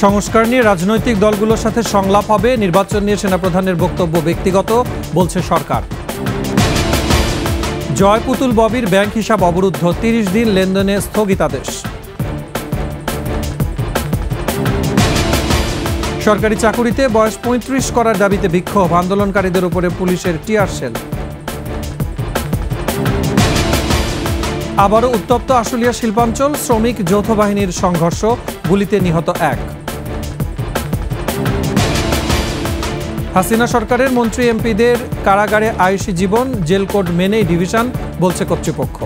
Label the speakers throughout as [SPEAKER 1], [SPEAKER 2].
[SPEAKER 1] সংস্কার নিয়ে রাজনৈতিক দলগুলোর সাথে সংলাপ হবে, নির্বাচন নিয়ে সেনাপ্রধানের বক্তব্য ব্যক্তিগত বলছে সরকার। জয় পুতুল ববির ব্যাংক হিসাব অবরুদ্ধ, ৩০ দিন লেনদেনে স্থগিতাদেশ। সরকারি চাকুরিতে বয়স ৩৫ করার দাবিতে বিক্ষোভ, আন্দোলনকারীদের উপরে পুলিশের টিয়ার শেল। আবারও উত্তপ্ত আশুলিয়া শিল্পাঞ্চল, শ্রমিক যৌথ বাহিনীর সংঘর্ষ, গুলিতে নিহত ১। হাসিনা সরকারের মন্ত্রী এমপিদের কারাগারে আয়ুষী জীবন, জেল কোড মেনেই ডিভিশন বলছে কর্তৃপক্ষ।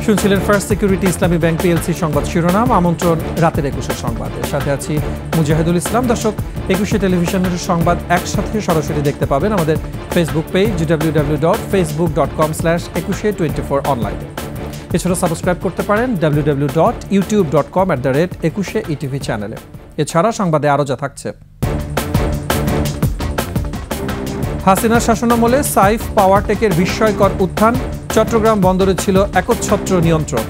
[SPEAKER 1] শুনছিলেন ফার্স্ট সিকিউরিটি ইসলামী ব্যাংক পিএলসি সংবাদ শিরোনাম। আমন্ত্রণ রাতের ২১ সংবাদের সাথে আছি মুজাহিদুল ইসলাম। দর্শক, ২১ টেলিভিশনের সংবাদ একসাথে সরাসরি দেখতে পাবেন আমাদের ফেসবুক পেজ www.facebook.com/2124 অনলাইনে। এছাড়া সাবস্ক্রাইব করতে পারেন www.youtube.com/21etv চ্যানেলে। এছাড়া সংবাদে আরও যা থাকছে: হাসিনার শাসনামলে সাইফ পাওয়ারটেকের বিস্ময়কর উত্থান, চট্টগ্রাম বন্দরে ছিল একচ্ছত্র নিয়ন্ত্রণ।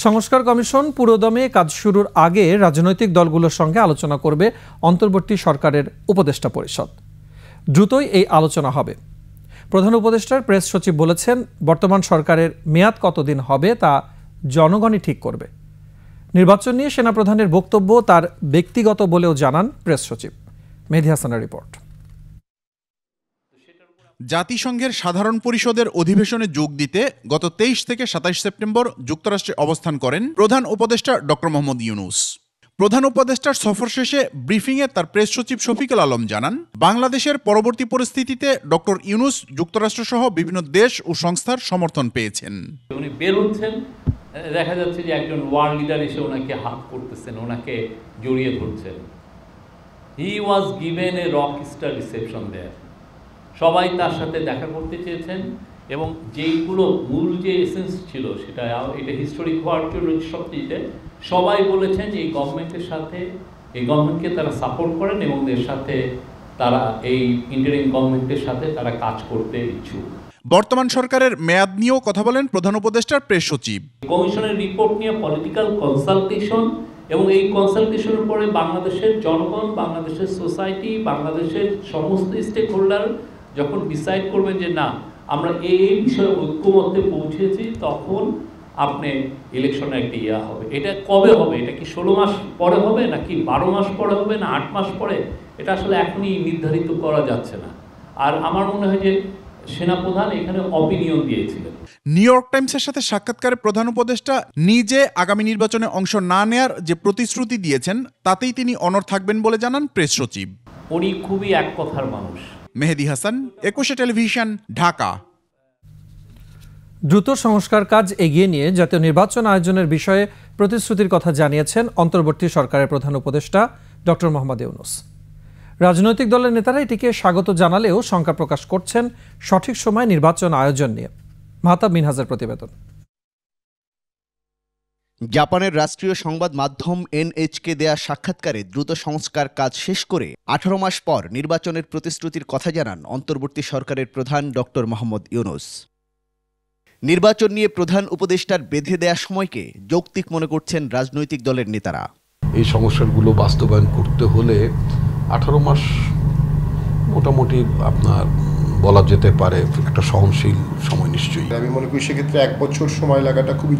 [SPEAKER 1] সংস্কার কমিশন পুরোদমে কাজ শুরুর আগে রাজনৈতিক দলগুলোর সঙ্গে আলোচনা করবে অন্তর্বর্তী সরকারের উপদেষ্টা পরিষদ। দ্রুতই এই আলোচনা হবে। প্রধান উপদেষ্টার প্রেস সচিব বলেছেন, বর্তমান সরকারের মেয়াদ কতদিন হবে তা জনগণই ঠিক করবে। নির্বাচন নিয়ে সেনাপ্রধানের বক্তব্য তার ব্যক্তিগত বলেও জানান প্রেস সচিব। মেহেদী হাসানের রিপোর্ট।
[SPEAKER 2] জাতিসংঘের সাধারণ পরিষদের অধিবেশনে যোগ দিতে গত ২৩ থেকে ২৭ সেপ্টেম্বর যুক্তরাষ্ট্রে অবস্থান করেন প্রধান উপদেষ্টা ডক্টর মোহাম্মদ ইউনূস। প্রধান উপদেষ্টার সফর শেষে ব্রিফিংয়ে তার প্রেস সচিব শফিকুল আলম জানান, বাংলাদেশের পরবর্তী পরিস্থিতিতে ডক্টর ইউনূস যুক্তরাষ্ট্রসহ বিভিন্ন দেশ ও সংস্থার সমর্থন পেয়েছেন।
[SPEAKER 3] উনি বের হচ্ছেন, দেখা যাচ্ছে যে একজন ওয়ার্ল্ড লিডার এসে ওনাকে হাত করতেছেন, ওনাকে জড়িয়ে ধরছেন। He was given a rock star reception there. সবাই তার সাথে দেখা করতে চেয়েছেন এবং যেইগুলো মূল যে এসেন্স ছিল সেটা এটা হিস্টোরিক হওয়ার জন্য সবচেয়ে সবাই বলেছেন যে এই গভর্নমেন্টের সাথে, এই গভর্নমেন্টকে তারা সাপোর্ট করেন এবং এর সাথে তারা এই ইন্টারিম গভর্নমেন্টের সাথে তারা কাজ করতে ইচ্ছুক।
[SPEAKER 2] বর্তমান সরকারের মেয়াদ নিয়েও কথা বলেন প্রধান উপদেষ্টার প্রেস সচিব।
[SPEAKER 3] কমিশনের রিপোর্ট নিয়ে পলিটিক্যাল কনসালটেশন এবং এই কনসালটেশনের পরে বাংলাদেশের জনগণ, বাংলাদেশের সোসাইটি, বাংলাদেশের সমস্ত স্টেক হোল্ডার যখন ডিসাইড করবেন যে না আমরা এই বিষয়ে ঐক্যমত্যে পৌঁছেছি, তখন আপনি ইলেকশনের একটা ইয়া হবে। এটা কবে হবে? এটা কি ১৬ মাস পরে হবে, নাকি ১২ মাস পরে হবে, না ৮ মাস পরে? এটা আসলে এখনই নির্ধারিত করা যাচ্ছে না। আর আমার মনে হয় যে সেনাপ্রধান এখানে অপিনিয়ন দিয়েছিলেন।
[SPEAKER 2] নিউ ইয়র্ক টাইমসের সাথে সাক্ষাৎকারে প্রধান উপদেষ্টা নিজে আগামী নির্বাচনে অংশ না নেয়ার যে প্রতিশ্রুতি দিয়েছেন তাতেই তিনি অনড় থাকবেন বলে জানান প্রেস সচিব।
[SPEAKER 3] উনি খুবই এক কথার মানুষ।
[SPEAKER 2] মেহেদী হাসান, ২১ টেলিভিশন, ঢাকা।
[SPEAKER 1] দ্রুত সংস্কার কাজ এগিয়ে নিয়ে জাতীয় নির্বাচন আয়োজনের বিষয়ে প্রতিশ্রুতির কথা জানিয়েছেন অন্তর্বর্তী সরকারের প্রধান উপদেষ্টা ডক্টর মোহাম্মদ ইউনূস। রাজনৈতিক দলের নেতারা এটিকে স্বাগত জানালেও শঙ্কা প্রকাশ করছেন সঠিক সময় নির্বাচন আয়োজন নিয়ে। মাহতাব মিনহাজের প্রতিবেদন।
[SPEAKER 4] জাপানের রাষ্ট্রীয় সংবাদ মাধ্যম এনএইচকে দেয়া সাক্ষাৎকারে দ্রুত সংস্কার কাজ শেষ করে ১৮ মাস পর নির্বাচনের প্রতিশ্রুতির কথা জানান অন্তর্বর্তী সরকারের প্রধান ডক্টর মোহাম্মদ ইউনূস। নির্বাচন নিয়ে প্রধান উপদেষ্টার বেঁধে দেয়া সময়কে যৌক্তিক মনে করছেন রাজনৈতিক দলের নেতারা।
[SPEAKER 5] এই সংস্কারগুলো বাস্তবায়ন করতে হলে ১৮ মাস মোটামুটি আপনার বলা যেতে পারে একটা সহনশীল সময় নিশ্চয়ই।
[SPEAKER 6] আমি মনে করি সেক্ষেত্রে ১ বছর সময় লাগাটা খুবই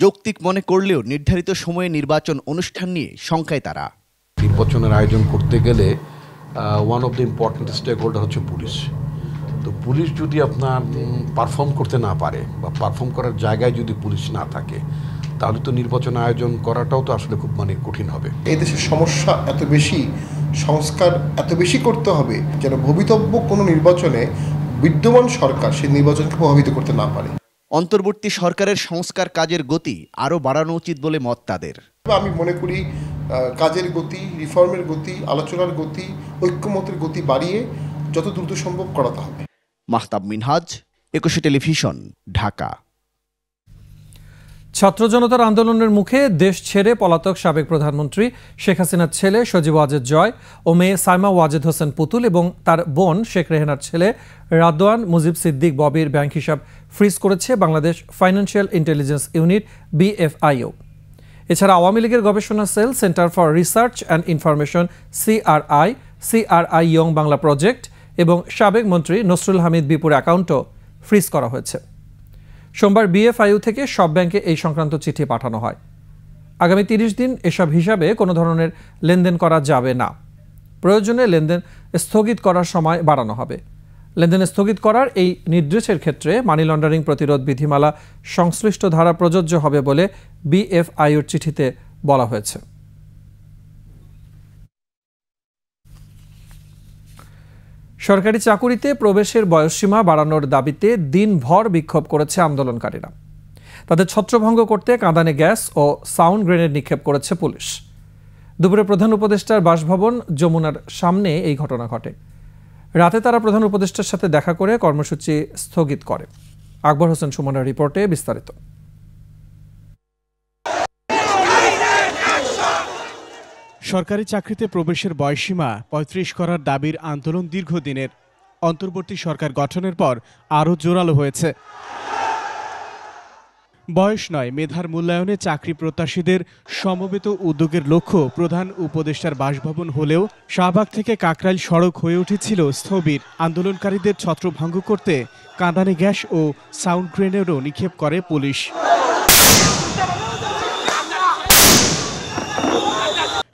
[SPEAKER 4] যৌক্তিক মনে করলেও নির্ধারিত সময়ে নির্বাচন অনুষ্ঠান নিয়ে শঙ্কায় তারা।
[SPEAKER 5] নির্বাচনের আয়োজন করতে গেলে one of the important stakeholder হচ্ছে পুলিশ। তো পুলিশ যদি আপনার পারফর্ম করতে না পারে বা পারফর্ম করার জায়গায় যদি পুলিশ না থাকে, তাহলে তো নির্বাচন আয়োজন করাটাও তো আসলে খুব কঠিন হবে।
[SPEAKER 6] এই দেশের সমস্যা এত বেশি, সংস্কার এত বেশি করতে হবে যেন ভবিতব্য কোনো নির্বাচনে বিদ্যমান সরকার সেই নির্বাচনকে প্রভাবিত করতে না পারে।
[SPEAKER 4] অন্তর্বর্তী সরকারের সংস্কার কাজের গতি আরও বাড়ানো উচিত বলে মত তাদের।
[SPEAKER 6] আমি মনে করি কাজের গতি, রিফর্মের গতি, আলোচনার গতি, ঐক্যমতের গতি বাড়িয়ে যত দ্রুত সম্ভব করাতে হবে।
[SPEAKER 4] মাহতাব মিনহাজ, ২১ টেলিভিশন, ঢাকা।
[SPEAKER 1] ছাত্র জনতার আন্দোলনের মুখে দেশ ছেড়ে পলাতক সাবেক প্রধানমন্ত্রী শেখ হাসিনার ছেলে সজীব ওয়াজেদ জয় ও মেয়ে সাইমা ওয়াজেদ হোসেন পুতুল এবং তার বোন শেখ রেহেনার ছেলে রাদওয়ান মুজিব সিদ্দিক ববির ব্যাংক হিসাব ফ্রিজ করেছে Bangladesh financial intelligence unit BFIO। এছাড়া আওয়ামী লীগের গবেষণা cell centre for research and information CRI young Bangla project এবং সাবেক মন্ত্রী নসরুল হামিদ বিপুর অ্যাকাউন্টও ফ্রিজ করা হয়েছে। সোমবার BFIO থেকে সব ব্যাংকে এই সংক্রান্ত চিঠি পাঠানো হয়। আগামী 30 দিন এসব হিসাবে কোনো ধরনের লেনদেন করা যাবে না। প্রয়োজনে লেনদেন স্থগিত করার সময় বাড়ানো হবে। লেনদেন স্থগিত করার এই নির্দেশের ক্ষেত্রে মানি লন্ডারিং প্রতিরোধ বিধিমালা সংশ্লিষ্ট ধারা প্রযোজ্য হবে বলে BFIOর চিঠিতে বলা হয়েছে। সরকারি চাকুরিতে প্রবেশের বয়সসীমা বাড়ানোর দাবিতে দিনভর বিক্ষোভ করেছে আন্দোলনকারীরা। তাদের ছত্রভঙ্গ করতে কাঁদানে গ্যাস ও সাউন্ড গ্রেনেড নিক্ষেপ করেছে পুলিশ। দুপুরে প্রধান উপদেষ্টার বাসভবন যমুনার সামনে এই ঘটনা ঘটে। রাতে তারা প্রধান উপদেষ্টার সাথে দেখা করে কর্মসূচি স্থগিত করে। আকবর হোসেন সুমনের রিপোর্টে বিস্তারিত।
[SPEAKER 7] সরকারি চাকরিতে প্রবেশের বয়সসীমা ৩৫ করার দাবির আন্দোলন দীর্ঘদিনের। অন্তর্বর্তী সরকার গঠনের পর আরও জোরালো হয়েছে। বয়স নয়, মেধার মূল্যায়নে চাকরি প্রত্যাশীদের সমবেত উদ্যোগের লক্ষ্য প্রধান উপদেষ্টার বাসভবন হলেও শাহবাগ থেকে কাকরাইল সড়ক হয়ে উঠেছিল স্থবির। আন্দোলনকারীদের ছত্রভঙ্গ করতে কাঁদানে গ্যাস ও সাউন্ড গ্রেনেডও নিক্ষেপ করে পুলিশ।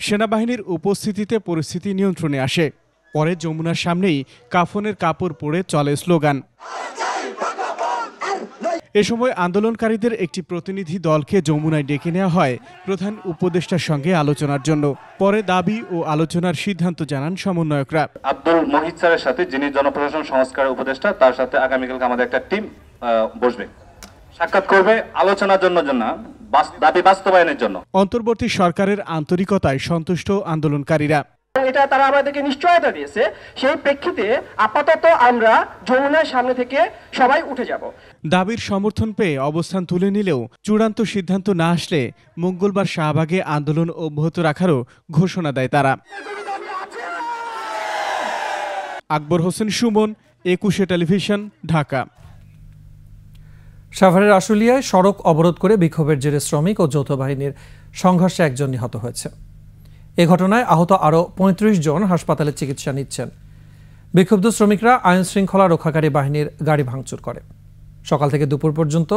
[SPEAKER 7] সেনাবাহিনীর উপস্থিতিতে পরিস্থিতি নিয়ন্ত্রণে আসে। পরে যমুনার সামনেই কাফনের কাপড় পরে চলে স্লোগান। এ সময় আন্দোলনকারীদের একটি প্রতিনিধি দলকে যমুনায় ডেকে নেওয়া হয় প্রধান উপদেষ্টার সঙ্গে আলোচনার জন্য। পরে দাবি ও আলোচনার সিদ্ধান্ত জানান সমন্বয়করা।
[SPEAKER 8] আব্দুল মহিদ স্যারের সাথে, যিনি জনপ্রশাসন সংস্কার উপদেষ্টা, তার সাথে আগামীকালকে আমাদের একটা টিম বসবে, সাক্ষাৎ করবে আলোচনার জন্য দাবি বাস্তবায়নের জন্য।
[SPEAKER 7] অন্তর্বর্তী সরকারের আন্তরিকতায় সন্তুষ্ট আন্দোলনকারীরা।
[SPEAKER 9] এটা তারা আমাদেরকে নিশ্চয়তা দিয়েছে, সেই প্রেক্ষিতে আপাতত আমরা যমুনার সামনে থেকে সবাই উঠে যাব।
[SPEAKER 7] দাবির সমর্থন পেয়ে অবস্থান তুলে নিলেও চূড়ান্ত সিদ্ধান্ত না আসলে মঙ্গলবার শাহবাগে আন্দোলন অব্যাহত রাখারও ঘোষণা দেয় তারা। আকবর হোসেন সুমন, 21 টেলিভিশন, ঢাকা।
[SPEAKER 1] সাভারের আশুলিয়ায় সড়ক অবরোধ করে বিক্ষোভের জেরে শ্রমিক ও যৌথ বাহিনীর সংঘর্ষে একজন নিহত হয়েছে। এ ঘটনায় আহত আরও ৩৫ জন হাসপাতালে চিকিৎসা নিচ্ছেন। বিক্ষুব্ধ শ্রমিকরা আইন শৃঙ্খলা রক্ষাকারী বাহিনীর গাড়ি ভাঙচুর করে। সকাল থেকে দুপুর পর্যন্ত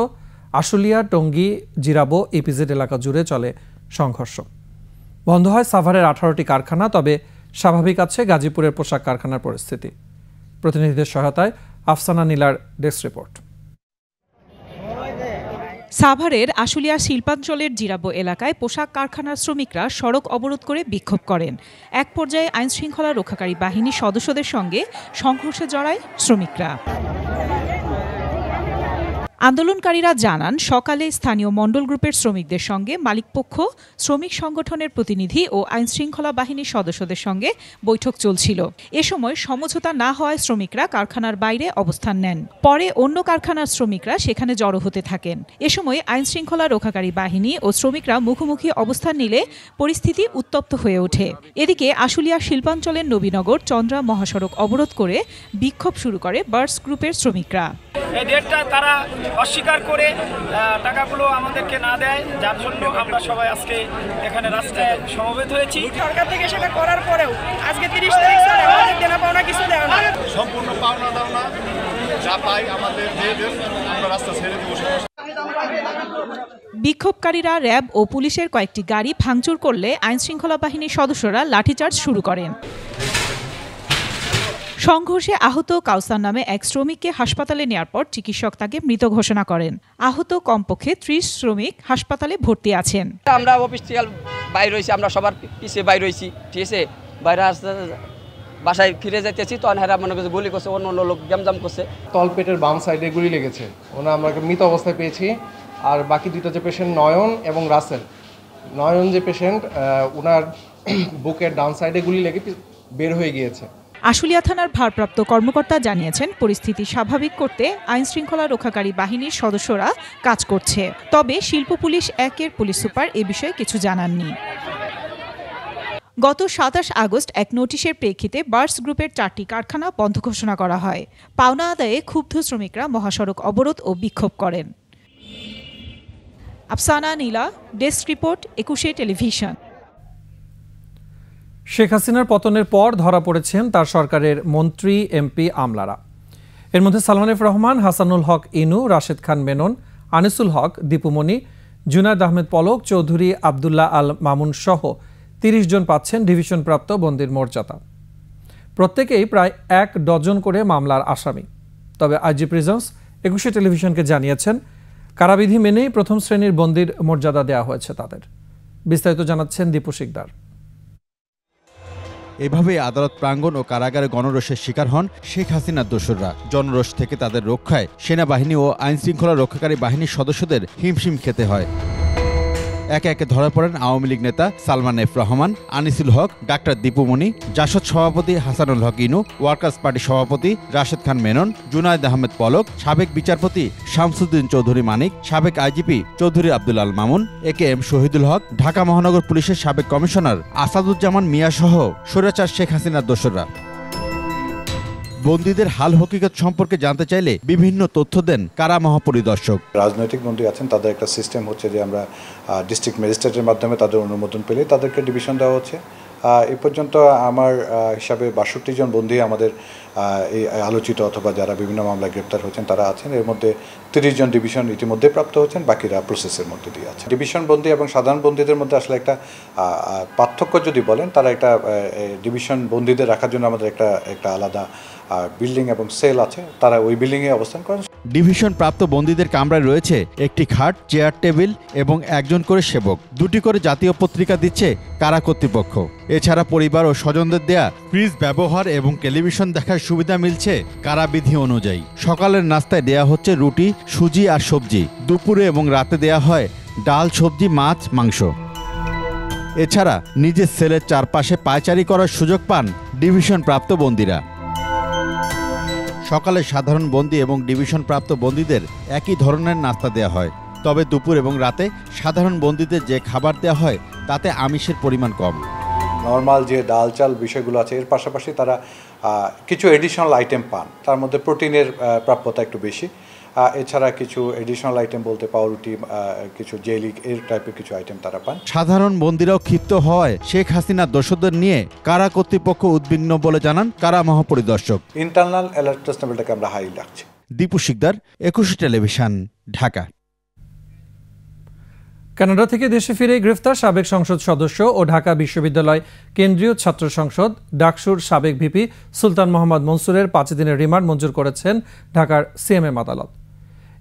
[SPEAKER 1] আশুলিয়া, টঙ্গী, জিরাবো, ইপিজেড এলাকা জুড়ে চলে সংঘর্ষ। বন্ধ হয় সাভারের 18টি কারখানা, তবে স্বাভাবিক আছে গাজীপুরের পোশাক কারখানার পরিস্থিতি। প্রতিনিধিদের সহায়তায় আফসানা নীলার ডেস্ক রিপোর্ট।
[SPEAKER 10] সাভারের আশুলিয়া শিল্পাঞ্চলের জিরাবো এলাকায় পোশাক কারখানার শ্রমিকরা সড়ক অবরোধ করে বিক্ষোভ করেন। এক পর্যায়ে আইনশৃঙ্খলা রক্ষাকারী বাহিনীর সদস্যদের সঙ্গে সংঘর্ষে জড়ায় শ্রমিকরা। আন্দোলনকারীরা জানান, সকালে স্থানীয় মণ্ডল গ্রুপের শ্রমিকদের সঙ্গে মালিকপক্ষ, শ্রমিক সংগঠনের প্রতিনিধি ও আইনশৃঙ্খলা বাহিনীর সদস্যদের সঙ্গে বৈঠক চলছিল। এ সময় সমঝোতা না হওয়ায় শ্রমিকরা কারখানার বাইরে অবস্থান নেন। পরে অন্য কারখানার শ্রমিকরা সেখানে জড়ো হতে থাকেন। এ সময় আইনশৃঙ্খলা রক্ষাকারী বাহিনী ও শ্রমিকরা মুখোমুখি অবস্থান নিলে পরিস্থিতি উত্তপ্ত হয়ে ওঠে। এদিকে আশুলিয়া শিল্পাঞ্চলের নবীনগর চন্দ্রা মহাসড়ক অবরোধ করে বিক্ষোভ শুরু করে বার্স গ্রুপের শ্রমিকরা।
[SPEAKER 11] এই ডেটটা তারা অস্বীকার করে টাকাগুলো আমাদেরকে না দেয়, যার জন্য আমরা সবাই আজকে এখানে রাস্তায় সমবেত হয়েছি।
[SPEAKER 9] সরকার থেকে সেটা করার পরেও আজকে 30 তারিখ স্যার আমাদের দেনা পাওনা কিছু দেয় না।
[SPEAKER 12] সম্পূর্ণ পাওনা দাওনা যা পাই আমাদের দিয়ে দেন, আমরা রাস্তা ছেড়ে দেব।
[SPEAKER 10] বিক্ষোভকারীরা র্যাব ও পুলিশের কয়েকটি গাড়ি ভাঙচুর করলে আইনশৃঙ্খলা বাহিনীর সদস্যরা লাঠিচার্জ শুরু করেন। সংঘর্ষে আহত কাউসার নামে এক শ্রমিককে হাসপাতালে নেওয়ার পর চিকিৎসক তাকে মৃত ঘোষণা করেন। আহত কমপক্ষে 30 শ্রমিক হাসপাতালে ভর্তি আছেন।
[SPEAKER 9] আমরা অফিস থেকে বাইরে রয়েছি, আমরা সবার পিছিয়ে বাইরে রয়েছি, ঠিক আছে। বাইরে আসতে বাসায় ফিরে যাইতেছি, তখন হেরা মনে করছে গুলি করছে, অন্য অন্য লোক গ্যামজাম করছে।
[SPEAKER 6] তলপেটের বাম সাইডে গুলি লেগেছে, ওনা আমরা মৃত অবস্থায় পেয়েছি। আর বাকি দুটো যে পেশেন্ট নয়ন এবং রাসেল, নয়ন যে পেশেন্ট, ওনার বুকের ডান সাইডে গুলি লেগে বের হয়ে গিয়েছে।
[SPEAKER 10] আশুলিয়া থানার ভারপ্রাপ্ত কর্মকর্তা জানিয়েছেন, পরিস্থিতি স্বাভাবিক করতে আইনশৃঙ্খলা রক্ষাকারী বাহিনীর সদস্যরা কাজ করছে। তবে শিল্প পুলিশ 1-এর পুলিশ সুপার এ বিষয়ে কিছু জানাননি। গত 27 আগস্ট এক নোটিশের প্রেক্ষিতে বার্স গ্রুপের 4টি কারখানা বন্ধ ঘোষণা করা হয়। পাওনা আদায়ে ক্ষুব্ধ শ্রমিকরা মহাসড়ক অবরোধ ও বিক্ষোভ করেন। আফসানা নীলা, ডেস্ক রিপোর্ট, 21 টেলিভিশন।
[SPEAKER 1] শেখ হাসিনার পতনের পর ধরা পড়েছেন তার সরকারের মন্ত্রী, এমপি, আমলারা। এর মধ্যে সালমান এফ রহমান, হাসানুল হক ইনু, রাশেদ খান মেনন, আনিসুল হক, দীপুমণি, জুনায়েদ আহমেদ পলক, চৌধুরী আবদুল্লাহ আল মামুন সহ 30 জন পাচ্ছেন ডিভিশনপ্রাপ্ত বন্দির মর্যাদা। প্রত্যেকেই প্রায় 1 ডজন করে মামলার আসামি। তবে আইজি প্রিজন্স 21 টেলিভিশনকে জানিয়েছেন, কারাবিধি মেনেই প্রথম শ্রেণীর বন্দির মর্যাদা দেওয়া হয়েছে তাদের। বিস্তারিত জানাচ্ছেন দীপু শিকদার।
[SPEAKER 13] এভাবে আদালত প্রাঙ্গণ ও কারাগারে গণরোষের শিকার হন শেখ হাসিনার দোসররা। জনরোষ থেকে তাদের রক্ষায় সেনাবাহিনী ও আইনশৃঙ্খলা রক্ষাকারী বাহিনীর সদস্যদের হিমশিম খেতে হয়। একে একে ধরা পড়েন আওয়ামী লীগ নেতা সালমান এফ রহমান, আনিসুল হক, ডাক্তার দীপুমণি, জাসদ সভাপতি হাসানুল হক ইনু, ওয়ার্কার্স পার্টি সভাপতি রাশেদ খান মেনন, জুনায়েদ আহমেদ পলক, সাবেক বিচারপতি শামসুদ্দিন চৌধুরী মানিক, সাবেক আইজিপি চৌধুরী আবদুল্লাহ আল মামুন, AKM শহীদুল হক, ঢাকা মহানগর পুলিশের সাবেক কমিশনার আসাদুজ্জামান মিয়া সহ স্বৈরাচার শেখ হাসিনার দোসররা। বন্দীদের হাল হকিকত সম্পর্কে জানতে চাইলে বিভিন্ন তথ্য দেন কারা মহাপরিদর্শক।
[SPEAKER 14] রাজনৈতিক বন্দী আছেন, তাদের একটা সিস্টেম হচ্ছে যে আমরা ডিস্ট্রিক্ট ম্যাজিস্ট্রেটের মাধ্যমে তাদের অনুমোদন পেলে তাদেরকে ডিভিশন দেওয়া হচ্ছে। এ পর্যন্ত আমার হিসাবে 62 জন বন্দী আমাদের এই আলোচিত অথবা যারা বিভিন্ন মামলায় গ্রেপ্তার হয়েছেন তারা আছেন। এর মধ্যে 30 জন ডিভিশন ইতিমধ্যে প্রাপ্ত হচ্ছেন, বাকিরা প্রসেসের মধ্যে দিয়ে আছে। ডিভিশন বন্দী এবং সাধারণ বন্দীদের মধ্যে আসলে একটা পার্থক্য যদি বলেন, তারা একটা ডিভিশন বন্দীদের রাখার জন্য আমাদের একটা আলাদা বিল্ডিং এবং সেল আছে, তারা ওই বিল্ডিংয়ে অবস্থান করেন।
[SPEAKER 13] ডিভিশন প্রাপ্ত বন্দীদের কামরায় রয়েছে একটি খাট, চেয়ার, টেবিল এবং 1 জন করে সেবক। 2টি করে জাতীয় পত্রিকা দিচ্ছে কারা কর্তৃপক্ষ। এছাড়া পরিবার ও স্বজনদের দেয়া ফ্রিজ ব্যবহার এবং টেলিভিশন দেখার সুবিধা মিলছে কারাবিধি অনুযায়ী। সকালের নাস্তায় দেয়া হচ্ছে রুটি, সুজি আর সবজি। দুপুরে এবং রাতে দেয়া হয় ডাল, সবজি, মাছ, মাংস। এছাড়া নিজের সেলের চারপাশে পায়চারি করার সুযোগ পান ডিভিশন প্রাপ্ত বন্দীরা। সকালে সাধারণ বন্দী এবং ডিভিশন প্রাপ্ত বন্দীদের একই ধরনের নাস্তা দেওয়া হয়। তবে দুপুর এবং রাতে সাধারণ বন্দীদের যে খাবার দেওয়া হয় তাতে আমিষের পরিমাণ কম।
[SPEAKER 14] নর্মাল যে ডাল চাল বিষয়গুলো আছে, এর পাশাপাশি তারা কিছু এডিশনাল আইটেম পান, তার মধ্যে প্রোটিনের প্রাপ্যতা একটু বেশি। এছাড়া কিছু এডিশনাল আইটেম বলতে পাউরুটি, কিছু জেলি, এর টাইপের কিছু আইটেম তারা পান।
[SPEAKER 13] সাধারণ বন্দীরাও ক্ষিপ্ত হয় শেখ হাসিনার দোসরদের নিয়ে কারা কর্তৃপক্ষ উদ্বিগ্ন বলে জানান কারা মহাপরিদর্শক।
[SPEAKER 14] ইন্টারনাল অ্যালার্টনেস লেভেলটাকে আমরা হাই রাখছি।
[SPEAKER 13] দীপু শিকদার, 21 টেলিভিশন, ঢাকা।
[SPEAKER 1] কানাডা থেকে দেশে ফিরে গ্রেফতার সাবেক সংসদ সদস্য ও ঢাকা বিশ্ববিদ্যালয় কেন্দ্রীয় ছাত্র সংসদ ডাকসুর সাবেক ভিপি সুলতান মোহাম্মদ মনসুরের 5 দিনের রিমান্ড মঞ্জুর করেছেন ঢাকার সিএমএম আদালত।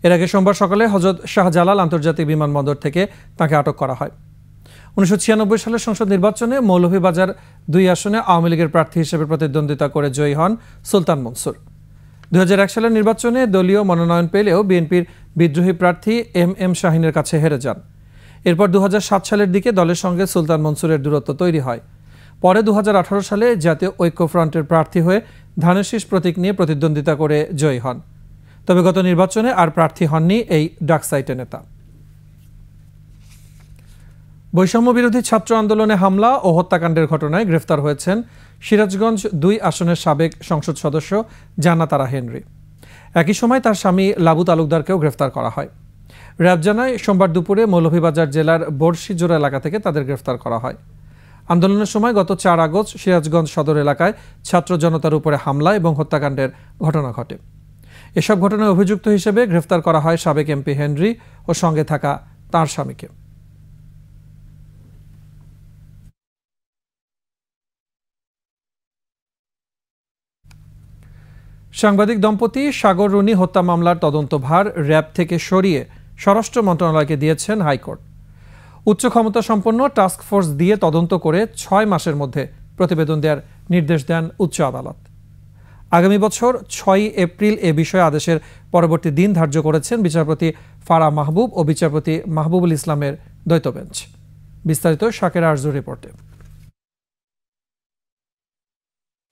[SPEAKER 1] এর আগে সোমবার সকালে হযরত শাহজালাল আন্তর্জাতিক বিমানবন্দর থেকে তাকে আটক করা হয়। 1996 সালের সংসদ নির্বাচনে মৌলভীবাজার 2 আসনে আওয়ামী লীগের প্রার্থী হিসেবে প্রতিদ্বন্দ্বিতা করে জয়ী হন সুলতান মনসুর। 2001 সালের নির্বাচনে দলীয় মনোনয়ন পেলেও বিএনপির বিদ্রোহী প্রার্থী এম শাহিনের কাছে হেরে যান। এরপর 2007 সালের দিকে দলের সঙ্গে সুলতান মনসুরের দূরত্ব তৈরি হয়। পরে 2018 সালে জাতীয় ঐক্যফ্রন্টের প্রার্থী হয়ে ধানের শীষ প্রতীক নিয়ে প্রতিদ্বন্দ্বিতা করে জয়ী হন। তবে গত নির্বাচনে আর প্রার্থী হননি এই ডাকসাইটে নেতা। বৈষম্য বিরোধী ছাত্র আন্দোলনে হামলা ও হত্যাকাণ্ডের ঘটনায় গ্রেফতার হয়েছেন সিরাজগঞ্জ 2 আসনের সাবেক সংসদ সদস্য জান্নাত আরা হেনরি। একই সময় তার স্বামী লাবু তালুকদারকেও গ্রেফতার করা হয়। র্যাব জানায় সোমবার দুপুরে মৌলভীবাজার জেলার বর্ষিজোড়া এলাকা থেকে তাদের গ্রেফতার করা হয়। আন্দোলনের সময় গত 4 আগস্ট সিরাজগঞ্জ সদর এলাকায় ছাত্র জনতার উপরে হামলা এবং হত্যাকাণ্ডের ঘটনা ঘটে। এসব ঘটনায় অভিযুক্ত হিসেবে গ্রেফতার করা হয় সাবেক এমপি হেনরি ও সঙ্গে থাকা তাঁর স্বামীকে। সাংবাদিক দম্পতি সাগর রুনি হত্যা মামলার তদন্তভার র্যাব থেকে সরিয়ে স্বরাষ্ট্র মন্ত্রণালয়কে দিয়েছেন হাইকোর্ট। উচ্চ ক্ষমতা সম্পন্ন টাস্ক ফোর্স দিয়ে তদন্ত করে 6 মাসের মধ্যে প্রতিবেদন দেওয়ার নির্দেশ দেন উচ্চ আদালত। আগামী বছর 6 এপ্রিল এ বিষয়ে আদেশের পরবর্তী দিন ধার্য করেছেন বিচারপতি ফারা মাহবুব ও বিচারপতি মাহবুবুল ইসলামের দ্বৈত বেঞ্চ। বিস্তারিত শাকের আরজুর রিপোর্টে।